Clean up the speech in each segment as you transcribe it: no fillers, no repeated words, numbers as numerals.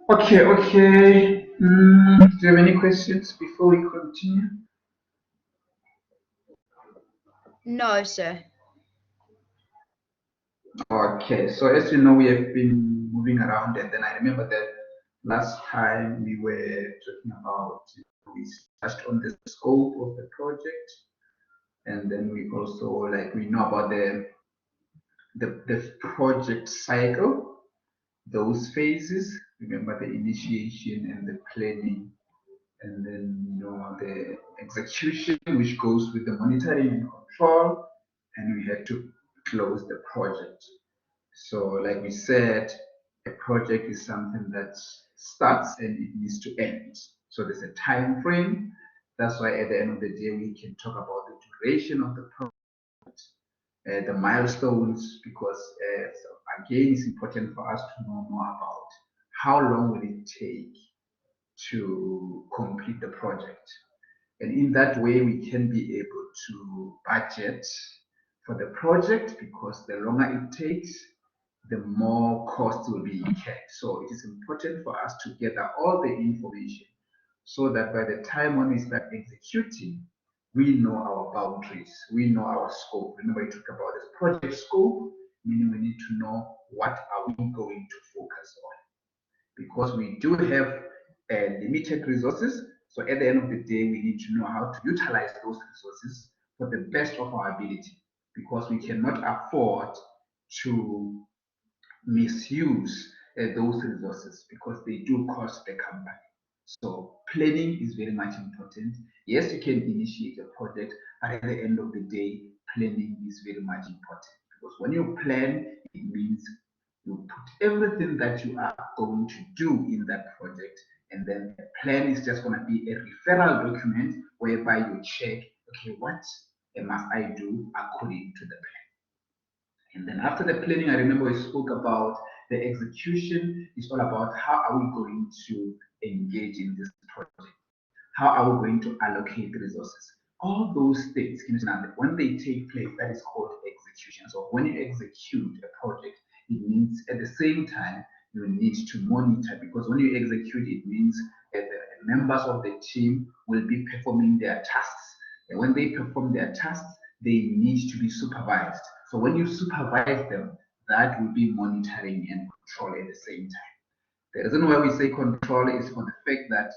Okay. Do you have any questions before we continue? No, sir. Okay, so as you know, we have been moving around, and then I remember that last time we were talking about, we touched on the scope of the project, and then we also we know about the project cycle, those phases. Remember the initiation and the planning, and then the execution, which goes with the monitoring and control, and we had to close the project. So, like we said, a project is something that starts and it needs to end. So there's a time frame. That's why at the end of the day, we can talk about the duration of the project, the milestones, because so again, it's important for us to know more about how long will it take to complete the project. And in that way, we can be able to budget for the project, because the longer it takes, the more cost will be incurred. So it is important for us to gather all the information so that by the time when we start executing, we know our boundaries, we know our scope. Remember, we talked about this project scope, meaning we need to know what are we going to focus on, because we do have limited resources. So at the end of the day, we need to know how to utilize those resources for the best of our ability, because we cannot afford to misuse those resources, because they do cost the company. So planning is very much important. Yes, you can initiate a project, but at the end of the day, planning is very much important, because when you plan, it means you put everything that you are going to do in that project, and then the plan is just going to be a referral document whereby you check, okay, what must I do according to the plan? And then after the planning, I remember we spoke about the execution. It's all about how are we going to engage in this project? How are we going to allocate the resources? All those things, when they take place, that is called execution. So when you execute a project, it means at the same time you need to monitor, because when you execute, it means that the members of the team will be performing their tasks. And when they perform their tasks, they need to be supervised. So when you supervise them, that will be monitoring and control at the same time. The reason why we say control is for the fact that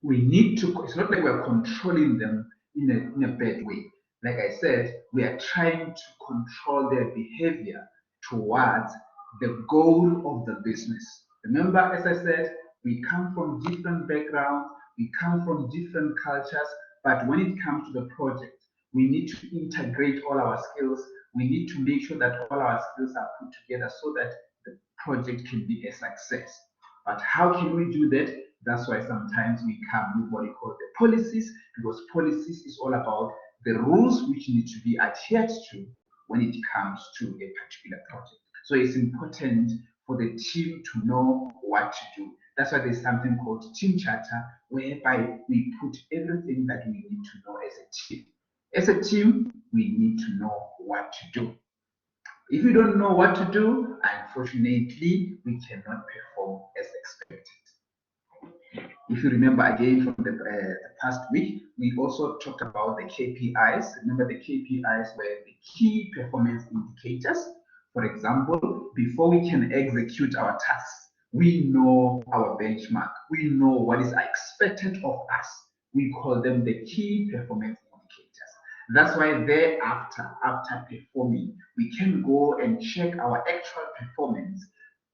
we need to, it's not like we're controlling them in a bad way. Like I said, we are trying to control their behavior towards the goal of the business. Remember, as I said, we come from different backgrounds, we come from different cultures, but when it comes to the project, we need to integrate all our skills. We need to make sure that all our skills are put together so that the project can be a success. But how can we do that? That's why sometimes we come with what we call the policies, because policies is all about the rules which need to be adhered to when it comes to a particular project. So it's important for the team to know what to do. That's why there's something called team charter, whereby we put everything that we need to know as a team. As a team, we need to know what to do. If you don't know what to do, unfortunately, we cannot perform as expected. If you remember again from the past week, we also talked about the KPIs. Remember, the KPIs were the key performance indicators. For example, before we can execute our tasks, we know our benchmark. We know what is expected of us. We call them the key performance indicators. That's why thereafter, after performing, we can go and check our actual performance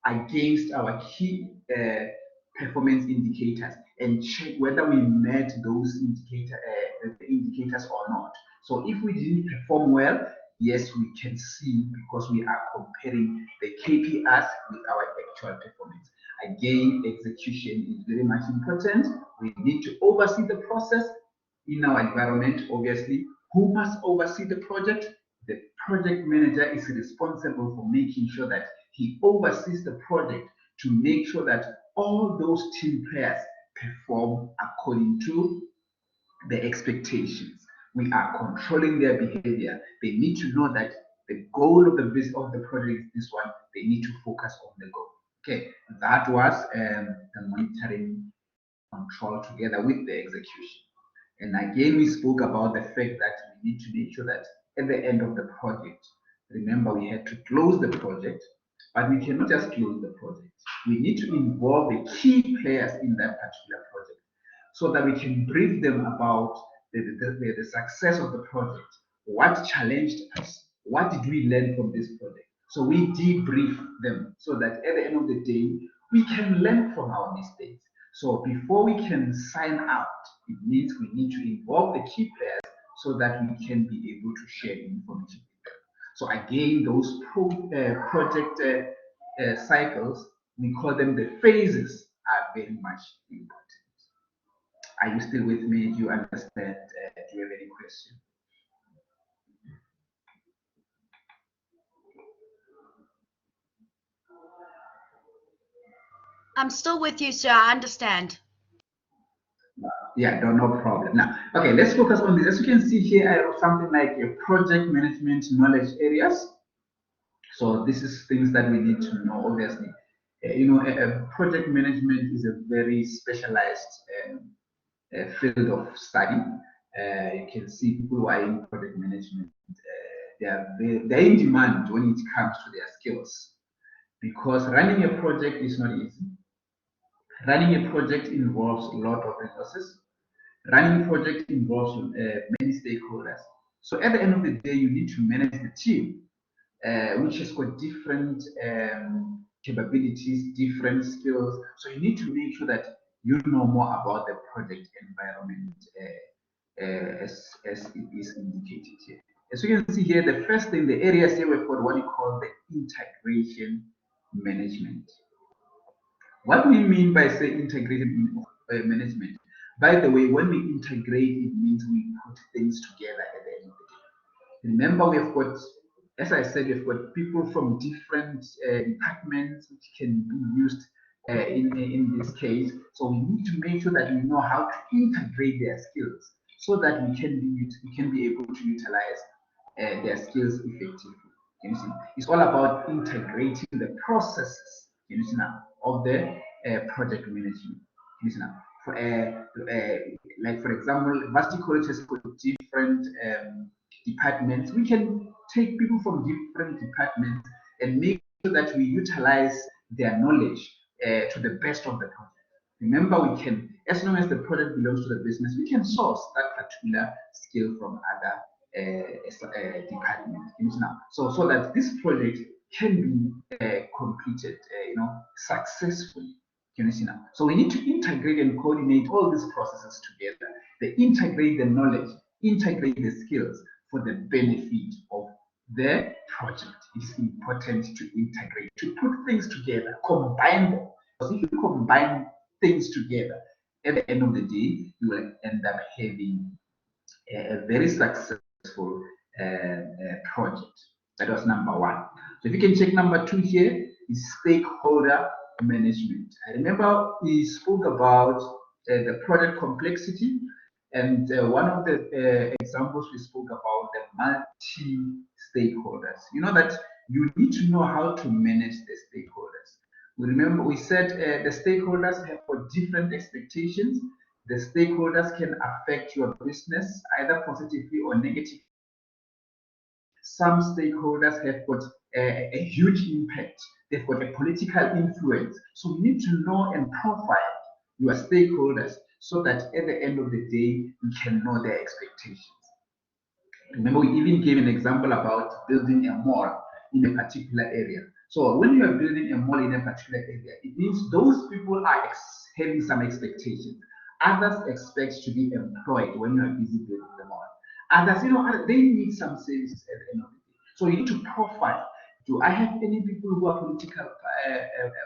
against our key performance indicators and check whether we met those indicators or not. So if we didn't perform well, yes, we can see, because we are comparing the KPIs with our actual performance. Again, execution is very much important. We need to oversee the process in our environment, obviously. Who must oversee the project? The project manager is responsible for making sure that he oversees the project to make sure that all those team players perform according to the expectations. We are controlling their behavior. They need to know that the goal of the project is this one. They need to focus on the goal. Okay, that was the monitoring control together with the execution. And again, we spoke about the fact that we need to make sure that at the end of the project, remember we had to close the project, but we cannot just close the project. We need to involve the key players in that particular project so that we can brief them about the success of the project, what challenged us, what did we learn from this project. So we debrief them so that at the end of the day, we can learn from our mistakes. So before we can sign out, it means we need to involve the key players so that we can be able to share information with them. So again, those project cycles, we call them the phases, are very much important. Are you still with me? Do you understand? Do you have any question? I'm still with you, sir. I understand. Yeah, no problem. Now, okay, let's focus on this. As you can see here, I have something like a project management knowledge areas. So this is things that we need to know, obviously. Project management is a very specialized field of study. You can see people who are in project management, they're in demand when it comes to their skills because running a project is not easy. Running a project involves a lot of resources. Running a project involves many stakeholders. So at the end of the day, you need to manage the team, which has got different capabilities, different skills. So you need to make sure that you know more about the project environment as it is indicated here. As you can see here, the first thing, the areas here we've got what you call the integration management. What we mean by say integrated management, by the way, when we integrate, it means we put things together at the end of the day. Remember, we've got, as I said, we've got people from different departments which can be used in this case. So we need to make sure that we know how to integrate their skills so that we can be able to utilize their skills effectively. You see, it's all about integrating the processes. You see now of the project management. You see now, like for example, Varsity College has got different departments. We can take people from different departments and make sure that we utilize their knowledge to the best of the project. Remember, we can, as long as the product belongs to the business, we can source that particular skill from other department. Now, so that this project can be completed, successfully. Can you see now? So we need to integrate and coordinate all these processes together. They integrate the knowledge, integrate the skills for the benefit of the project. It is important to integrate, to put things together, combine them. Because if you combine things together, at the end of the day, you will end up having a very successful project. That was number one. So if you can check number two here is stakeholder management. I remember we spoke about the project complexity, and one of the examples we spoke about the multi-stakeholders. You know that you need to know how to manage the stakeholders. We remember we said the stakeholders have got different expectations. The stakeholders can affect your business either positively or negatively. Some stakeholders have got a huge impact. They've got a political influence. So you need to know and profile your stakeholders so that at the end of the day, you can know their expectations. Remember, we even gave an example about building a mall in a particular area. So when you are building a mall in a particular area, it means those people are having some expectations. Others expect to be employed when you are busy building the mall. Others, they need some services at the end of the day. So you need to profile. Do I have any people who are political,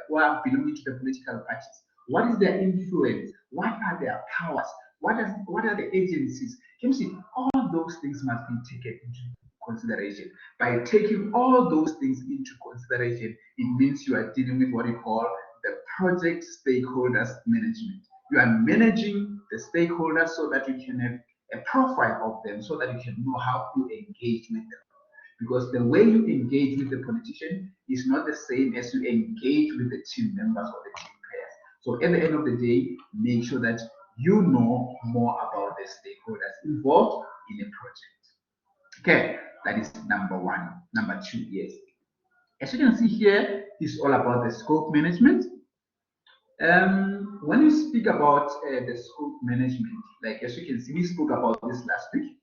who are belonging to the political parties? What is their influence? What are their powers? What are the agencies? Can you see all those things must be taken into consideration? By taking all those things into consideration, it means you are dealing with what you call the project stakeholders management. You are managing the stakeholders so that you can have a profile of them so that you can know how to engage with them. because the way you engage with the politician is not the same as you engage with the team members or the team players. So at the end of the day, make sure that you know more about the stakeholders involved in a project. Okay, that is number one. Number two, yes. As you can see here, it's all about the scope management. When you speak about the scope management, like as you can see, we spoke about this last week.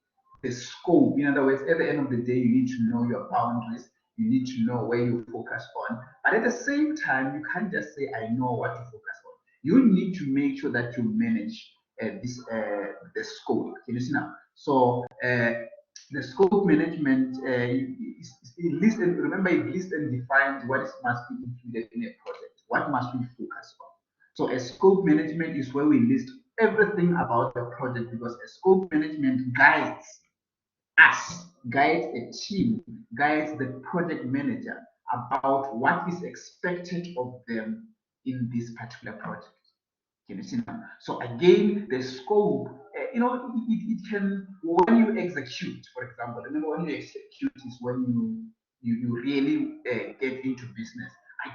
The scope, in other words, at the end of the day, you need to know your boundaries, you need to know where you focus on. But at the same time, you can't just say, I know what to focus on. You need to make sure that you manage the scope. Can you see now? So the scope management it lists and remember it lists and defines what must be included in a project, what must we focus on. So a scope management is where we list everything about the project, because a scope management guides us, guides a team, guides the project manager about what is expected of them in this particular project. Can you see now? So again, the scope, it can, when you execute, for example, remember when you execute is when you really get into business.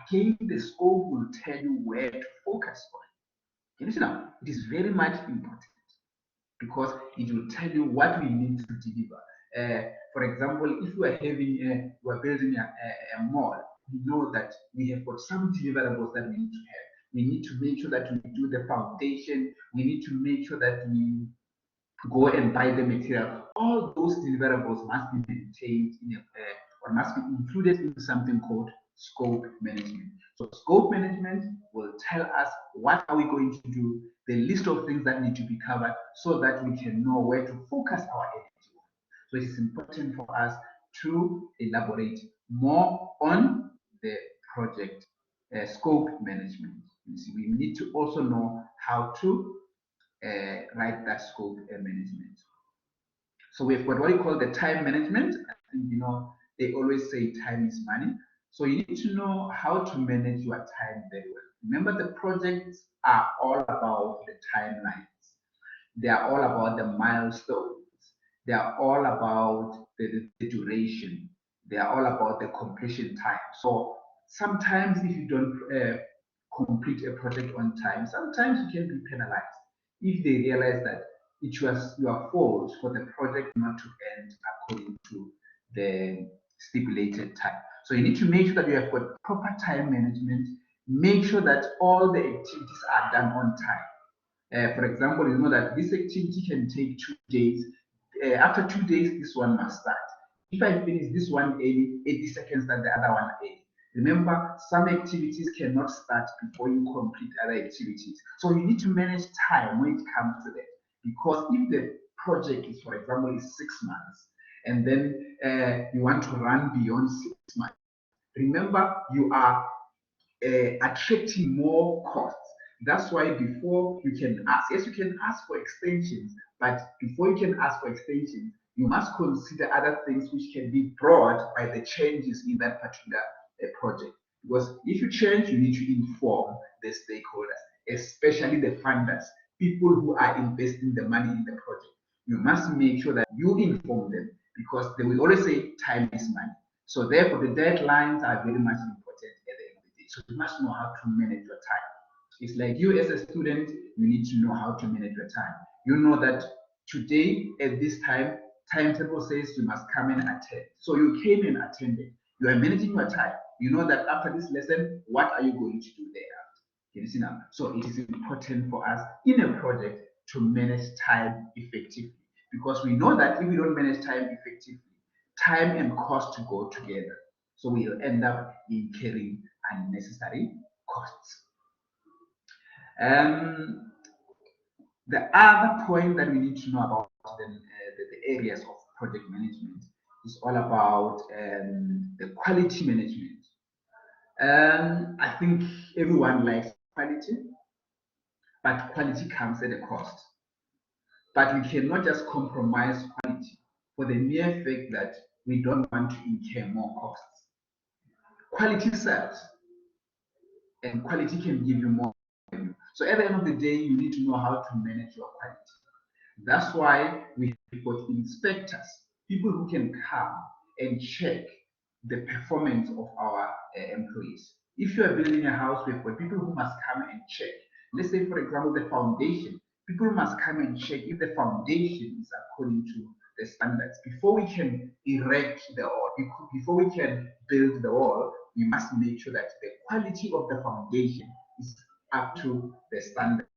Again, the scope will tell you where to focus on. Can you see now? It is very much important because it will tell you what we need to deliver. For example, if we are having, we're building a mall, we know that we have got some deliverables that we need to have. We need to make sure that we do the foundation. We need to make sure that we go and buy the material. All those deliverables must be maintained in or must be included in something called scope management. So scope management will tell us what are we going to do, the list of things that need to be covered, so that we can know where to focus our energy. So it is important for us to elaborate more on the project scope management. We need to also know how to write that scope management. So we've got what we call the time management. I think, they always say time is money. So you need to know how to manage your time very well. Remember, the projects are all about the timelines. They are all about the milestones. They are all about the duration. They are all about the completion time. So sometimes if you don't complete a project on time, sometimes you can be penalized if they realize that it was your fault for the project not to end according to the stipulated time. So you need to make sure that you have got proper time management. Make sure that all the activities are done on time. For example, you know that this activity can take 2 days. After 2 days, this one must start. If I finish this one early, 80 seconds that the other one early. Remember, some activities cannot start before you complete other activities. So you need to manage time when it comes to that. Because if the project is, for example, is 6 months, and then you want to run beyond 6 months, remember you are attracting more costs. That's why before you can ask, yes, you can ask for extensions, but before you can ask for extensions, you must consider other things which can be brought by the changes in that particular project. Because if you change, you need to inform the stakeholders, especially the funders, people who are investing the money in the project. You must make sure that you inform them, because they will always say time is money. So therefore, the deadlines are very much important at the end of the day. So you must know how to manage your time. It's like you as a student, you need to know how to manage your time. You know that today at this time, timetable says you must come and attend. So you came and attended. You are managing your time. You know that after this lesson, what are you going to do thereafter? Can you see now? So it is important for us in a project to manage time effectively, because we know that if we don't manage time effectively, time and cost go together. So we'll end up incurring unnecessary costs. The other point that we need to know about the areas of project management is all about the quality management. I think everyone likes quality, but quality comes at a cost. But we cannot just compromise quality for the mere fact that we don't want to incur more costs. Quality sells, and quality can give you more revenue. So at the end of the day, you need to know how to manage your quality. That's why we have got inspectors, people who can come and check the performance of our employees. If you are building a house, we've got people who must come and check. Let's say, for example, the foundation. People must come and check if the foundation is according to the standards. Before we can erect the wall, before we can build the wall, we must make sure that the quality of the foundation is up to the standard.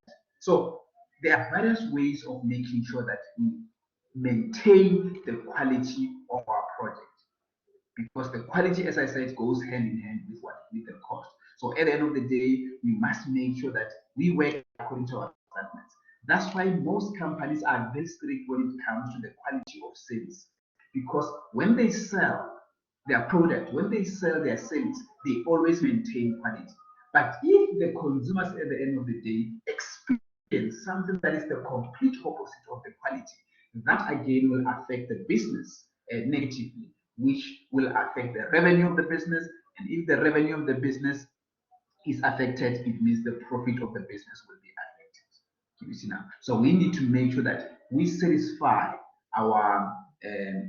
So there are various ways of making sure that we maintain the quality of our project, because the quality, as I said, goes hand in hand with what, with the cost. So at the end of the day, we must make sure that we work according to our standards. That's why most companies are very strict when it comes to the quality of service, because when they sell their product, when they sell their service, they always maintain quality. But if the consumers at the end of the day experience something that is the complete opposite of the quality, that again will affect the business negatively, which will affect the revenue of the business. And if the revenue of the business is affected, it means the profit of the business will be affected. You see now. So we need to make sure that we satisfy our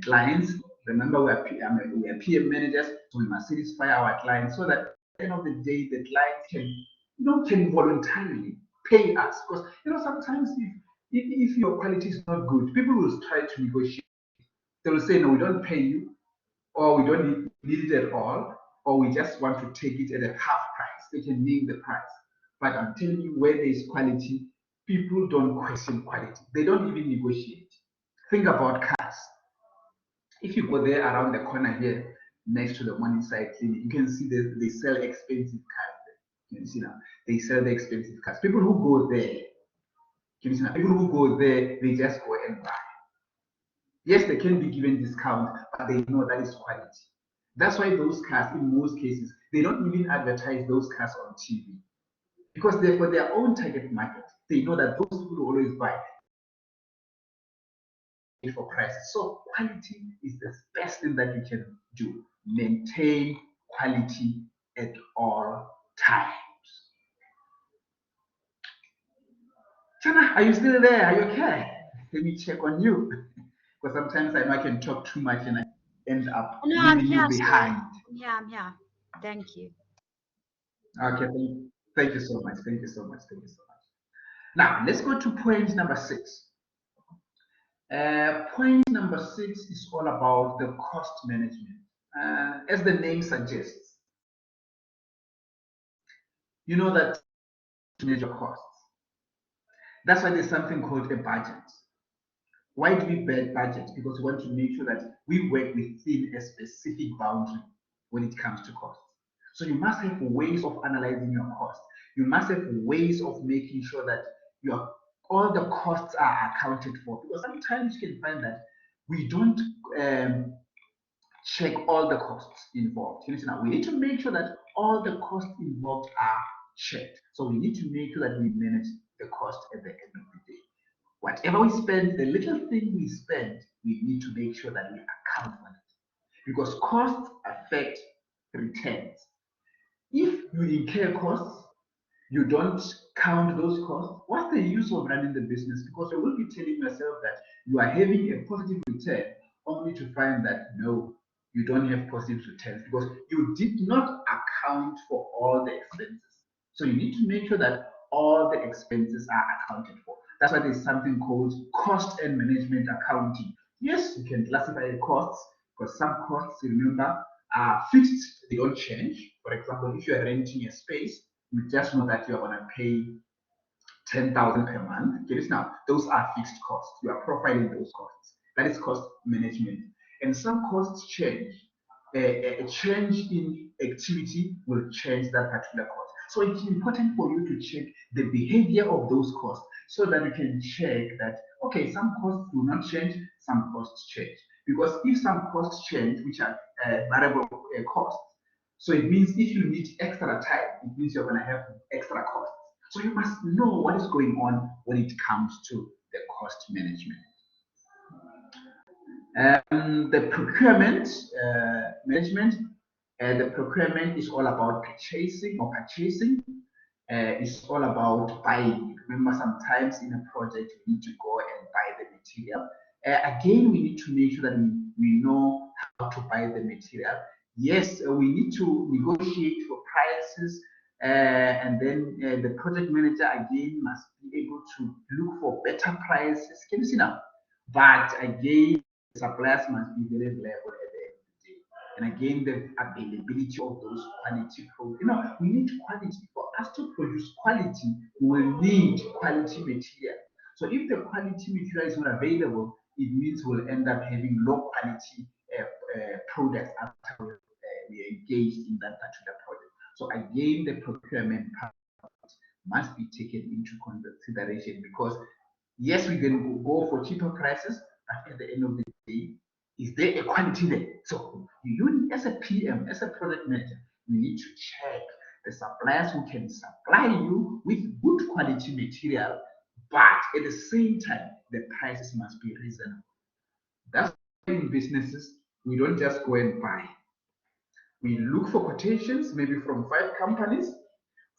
clients. Remember, we are PM managers, so we must satisfy our clients so that at the end of the day, the clients can voluntarily pay us. Because sometimes if your quality is not good, people will try to negotiate. They will say, no, we don't pay you, or we don't need it at all, or we just want to take it at a half price. They can name the price. But I'm telling you, where there is quality, people don't question quality. They don't even negotiate. Think about cars. If you go there around the corner here, next to the Morningside Clinic, you can see they sell expensive cars there. You see now, they sell the expensive cars. People who go there, you see now, people who go there, they just go and buy. Yes, they can be given discount, but they know that is quality. That's why those cars, in most cases, they don't even advertise those cars on TV, because they've got their own target market. They know that those people will always buy for prices. So quality is the best thing that you can do. Maintain quality at all times. Chana, are you still there? Are you okay? Let me check on you. Because sometimes I know I can talk too much and I end up leaving you behind. Yeah, I'm here. Thank you. Okay, thank you so much. Thank you so much. Thank you so much. Now, let's go to point number 6. Point number 6 is all about the cost management. As the name suggests, you know that to manage your costs. That's why there's something called a budget. Why do we budget? Because we want to make sure that we work within a specific boundary when it comes to costs. So you must have ways of analyzing your costs. You must have ways of making sure that all the costs are accounted for. Because sometimes you can find that we don't check all the costs involved. Now, we need to make sure that all the costs involved are checked. So we need to make sure that we manage the cost at the end of the day. Whatever we spend, the little thing we spend, we need to make sure that we account for it. Because costs affect returns. If you incur costs, you don't count those costs, what's the use of running the business? Because you will be telling yourself that you are having a positive return, only to find that no, you don't have positive returns because you did not account for all the expenses. So you need to make sure that all the expenses are accounted for. That's why there's something called cost and management accounting. Yes, you can classify the costs, because some costs, remember, are fixed, they don't change. For example, if you are renting a space, you just know that you are going to pay 10,000 per month. Get it now? Those are fixed costs. You are profiling those costs. That is cost management. And some costs change. A change in activity will change that particular cost. So it's important for you to check the behavior of those costs so that you can check that, okay, some costs do not change, some costs change. Because if some costs change, which are variable costs, so it means if you need extra time, it means you're going to have extra costs. So you must know what is going on when it comes to the cost management. The procurement management, the procurement is all about purchasing. It's all about buying. Remember, sometimes in a project, we need to go and buy the material. Again, we need to make sure that we know how to buy the material. Yes, we need to negotiate for prices, and then the project manager again must be able to look for better prices. Can you see now? But again, suppliers must be very reliable at the end of the day. And again, the availability of those quality products. We need quality. For us to produce quality, we will need quality material. So if the quality material is not available, it means we'll end up having low quality products after we are engaged in that particular project. So again, the procurement part must be taken into consideration, because yes, we can go for cheaper prices, but at the end of the day, is there a quality there? So you, as a PM, as a project manager, you need to check the suppliers who can supply you with good quality material, but at the same time, the prices must be reasonable. That's why in businesses, we don't just go and buy. We look for quotations, maybe from 5 companies.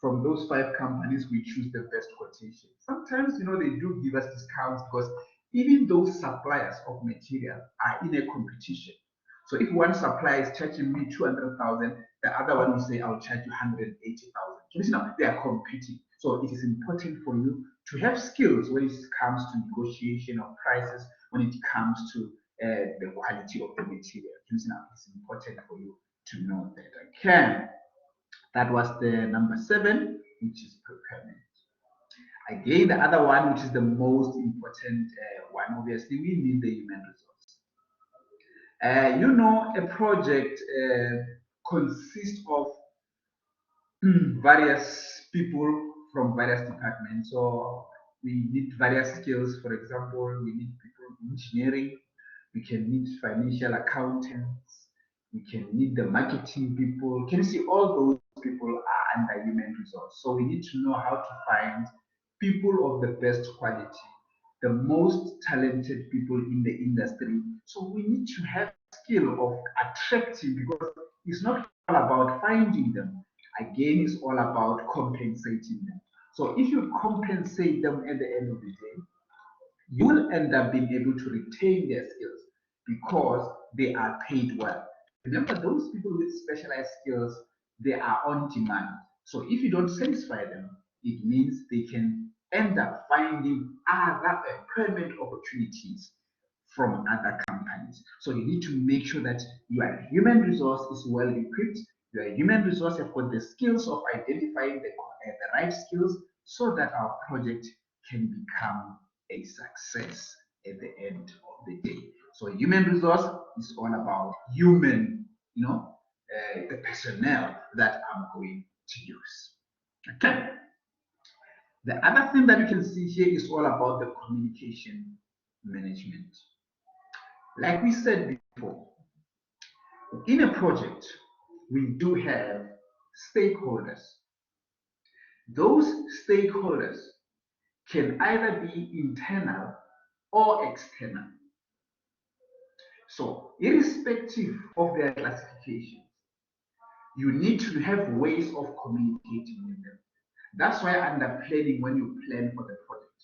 From those 5 companies, we choose the best quotation. Sometimes, they do give us discounts, because even those suppliers of material are in a competition. So if one supplier is charging me 200,000, the other one will say, I'll charge you 180,000. So now they are competing. So it is important for you to have skills when it comes to negotiation of prices, when it comes to the quality of the material. So now it's important for you to know that. Okay. That was the number 7, which is procurement. Again, the other one, which is the most important one, obviously, we need the human resource. A project consists of various people from various departments. So we need various skills. For example, we need people in engineering, we can need financial accountants, we can need the marketing people. Can you see all those people are under human resource? So we need to know how to find people of the best quality, the most talented people in the industry. So we need to have skill of attracting, because it's not all about finding them. Again, it's all about compensating them. So if you compensate them at the end of the day, you will end up being able to retain their skills, because they are paid well. Remember, those people with specialized skills, they are on demand. So if you don't satisfy them, it means they can end up finding other employment opportunities from other companies. So you need to make sure that your human resource is well equipped. Your human resource have got the skills of identifying the right skills, so that our project can become a success at the end of the day. So human resource is all about human, the personnel that I'm going to use. Okay. The other thing that you can see here is all about the communication management. Like we said before, in a project, we do have stakeholders. Those stakeholders can either be internal or external. So, irrespective of their classifications, you need to have ways of communicating with them. That's why under planning, when you plan for the project,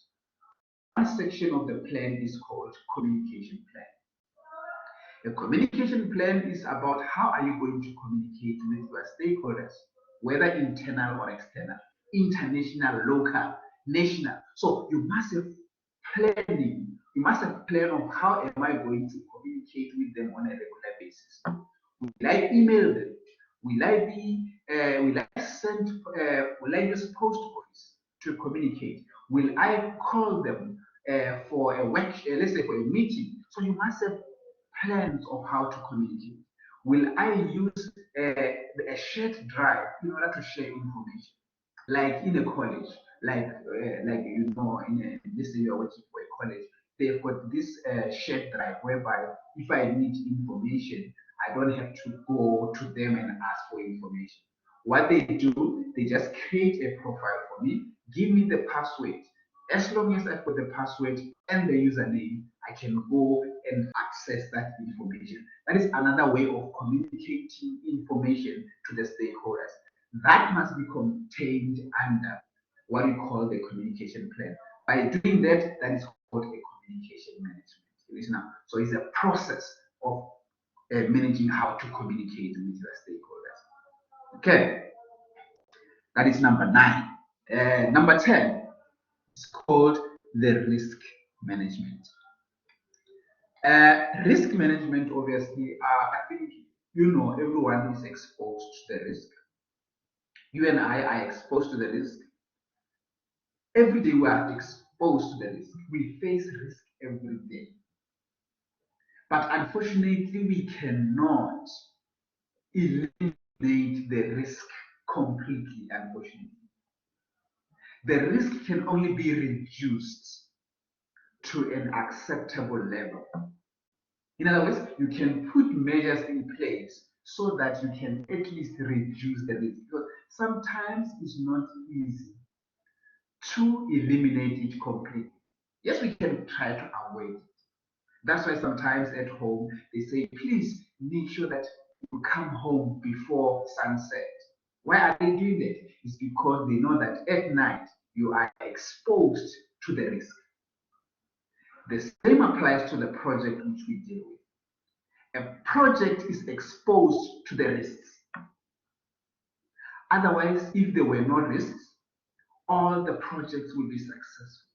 one section of the plan is called communication plan. The communication plan is about how are you going to communicate with your stakeholders, whether internal or external, international, local, national. So you must have planning. You must have plan of how am I going to communicate with them on a regular basis. Will I email them? Will I send? Will I use post office to communicate? Will I call them for a work? Let's say for a meeting. So you must have plans of how to communicate. Will I use a shared drive in order to share information? Like in a college, in this area working for a college, they've got this shared drive whereby if I need information, I don't have to go to them and ask for information. What they do, they just create a profile for me, give me the password. As long as I've got the password and the username, I can go and access that information. That is another way of communicating information to the stakeholders. That must be contained under what we call the communication plan. By doing that, that is called a communication management. Listen now. So it's a process of managing how to communicate with your stakeholders. Okay, that is number 9. Number 10 is called the risk management. Risk management, obviously, I think everyone is exposed to the risk. You and I are exposed to the risk. Every day we are exposed to the risk. We face risk every day. But unfortunately, we cannot eliminate the risk completely, unfortunately. The risk can only be reduced to an acceptable level. In other words, you can put measures in place so that you can at least reduce the risk. Because sometimes it's not easy to eliminate it completely. Yes, we can try to avoid it. That's why sometimes at home they say, please make sure that you come home before sunset. Why are they doing that? It's because they know that at night you are exposed to the risk. The same applies to the project which we deal with. A project is exposed to the risks. Otherwise, if there were no risks, all the projects will be successful.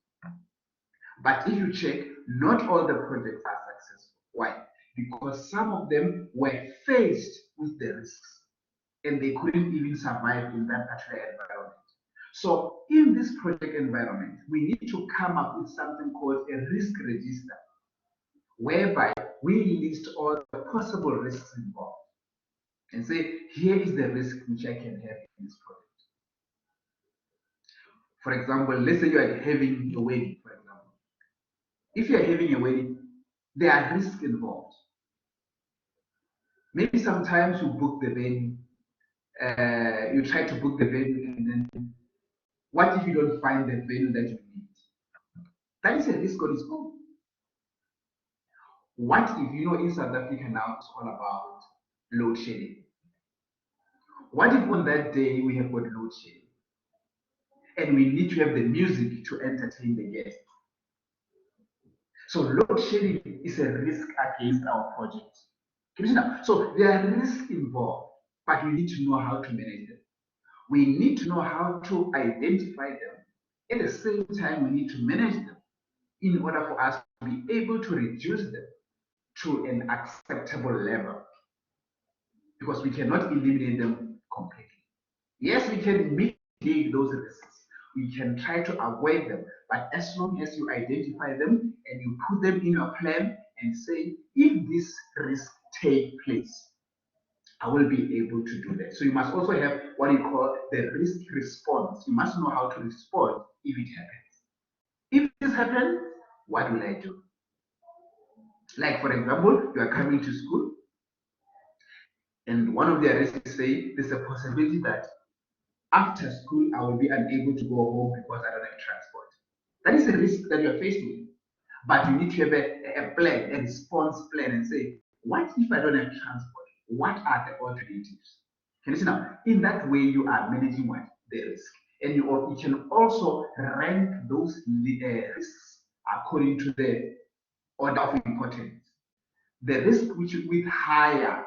But if you check, not all the projects are successful. Why? Because some of them were faced with the risks and they couldn't even survive in that particular environment. So in this project environment, we need to come up with something called a risk register, whereby we list all the possible risks involved and say, here is the risk which I can have in this project. For example, let's say you are having a wedding, for example. If you are having a wedding, there are risks involved. Maybe sometimes you book the venue, you try to book the venue, and then what if you don't find the venue that you need? That is a risk on its own. What if, in South Africa now it's all about load shedding? What if on that day we have got load shedding and we need to have the music to entertain the guests? So load shedding is a risk against our project. So there are risks involved, but we need to know how to manage them. We need to know how to identify them. At the same time, we need to manage them in order for us to be able to reduce them to an acceptable level, because we cannot eliminate them completely. Yes, we can mitigate those risks. We can try to avoid them, but as long as you identify them and you put them in your plan and say, if this risk take place, I will be able to do that. So you must also have what you call the risk response. You must know how to respond if it happens. If this happens, what will I do? Like, for example, you are coming to school, and one of the risks say there's a possibility that after school I will be unable to go home because I don't have transport. That is a risk that you're faced with. But you need to have a plan, a response plan, and say, what if I don't have transport? What are the alternatives? Can you see now? In that way, you are managing what? The risk. And you can also rank those risks according to the order of importance. The risk which with higher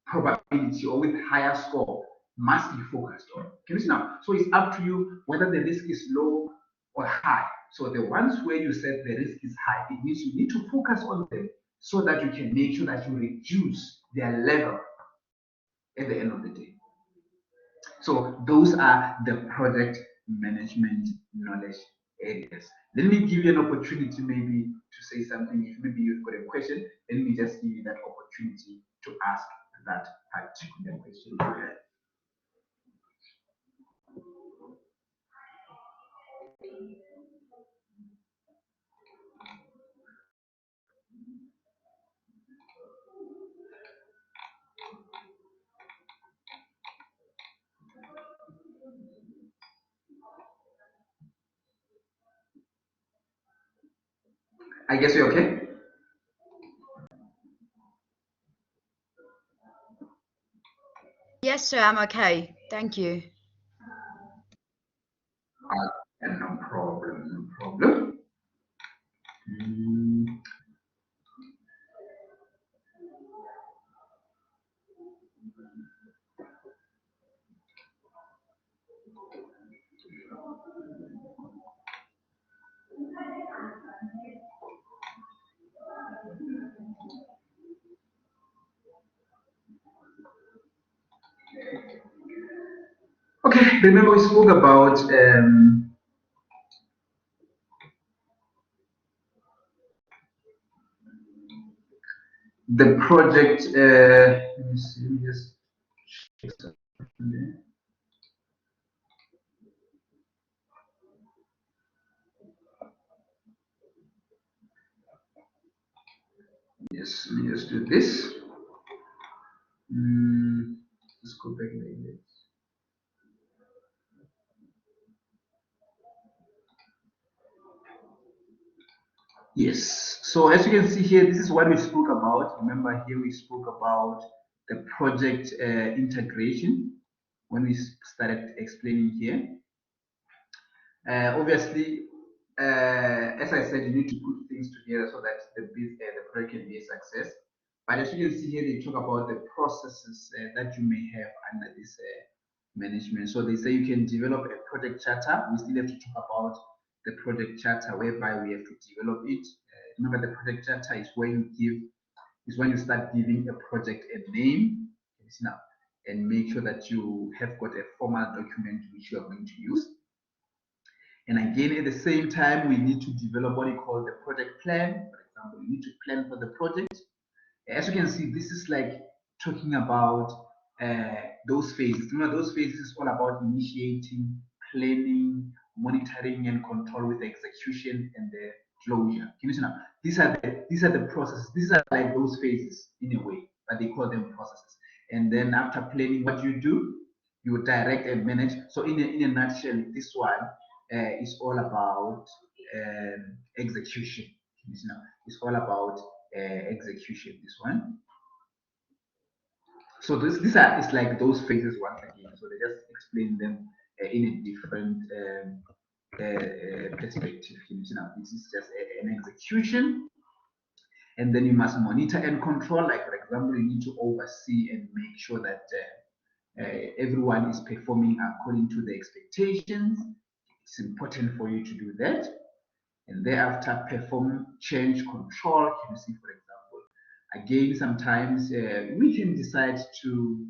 probability or with higher score must be focused on. Can you see now? So it's up to you whether the risk is low or high. So the ones where you said the risk is high, it means you need to focus on them so that you can make sure that you reduce their level at the end of the day. So those are the project management knowledge areas. Let me give you an opportunity maybe to say something. If maybe you've got a question, let me just give you that opportunity to ask that particular question. I guess you're okay. Yes, sir, I'm okay. Thank you. No problem, no problem. Okay, remember we spoke about the project. Let me see. Let me just check something there. Yes, let me just do this. Let's go back there. Yes. So as you can see here, this is what we spoke about. Remember here we spoke about the project integration when we started explaining here. Obviously, as I said, you need to put things together so that the project can be a success. But as you can see here, they talk about the processes that you may have under this management. So they say you can develop a project charter. We still have to talk about the project charter, whereby we have to develop it. Remember, the project charter is when you start giving a project a name. Now, and make sure that you have got a formal document which you are going to use. And again, at the same time, we need to develop what we call the project plan. For example, you need to plan for the project. As you can see, this is like talking about those phases. Those phases is all about initiating, planning, monitoring, and control with the execution and the closure. Can you see now? These are the processes. These are like those phases in a way, but they call them processes. And then after planning, what you do, you direct and manage. So in a nutshell, this one is all about execution. Can you see now? It's all about execution, this one. So these are, it's like those phases once again. So they just explain them in a different perspective. You know, this is just an execution, and then you must monitor and control. Like for example, you need to oversee and make sure that everyone is performing according to the expectations. It's important for you to do that, and thereafter perform change control. Can you see, for example? Again, sometimes we can decide to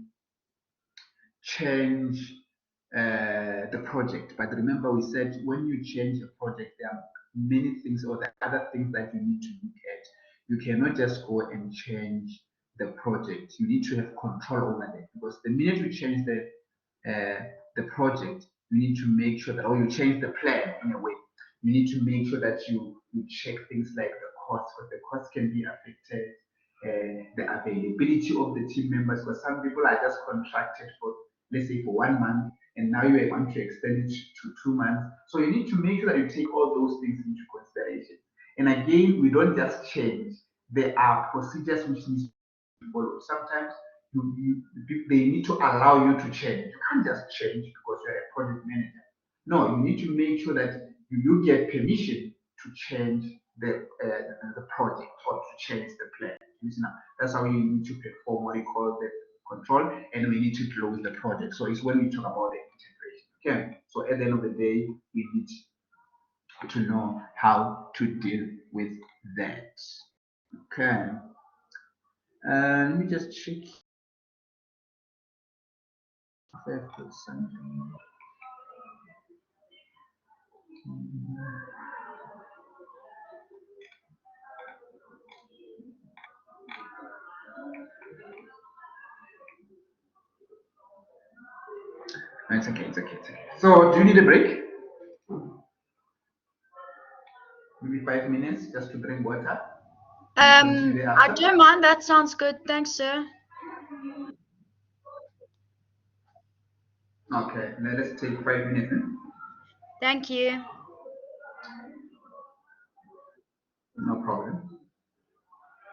change the project. But remember, we said when you change a project, there are many things or the other things that you need to look at. You cannot just go and change the project. You need to have control over that, because the minute you change the project, you need to make sure that, or you change the plan in a way. You need to make sure that you check things like the cost, because the cost can be affected, the availability of the team members, because some people are just contracted for, let's say, for 1 month, and now you want to extend it to 2 months. So you need to make sure that you take all those things into consideration. And again, we don't just change. There are procedures which need to be followed. Sometimes they need to allow you to change. You can't just change because you're a project manager. No, you need to make sure that you get permission to change the project or to change the plan. That's how you need to perform what you call the control, and we need to close the project. So it's when we talk about the integration. Okay. So at the end of the day, we need to know how to deal with that. Okay. Let me just check if I've got something. It's okay, it's okay, it's okay. So do you need a break? Maybe 5 minutes just to drink water? I don't mind. That sounds good. Thanks, sir. Okay, now let's take 5 minutes. Thank you. No problem.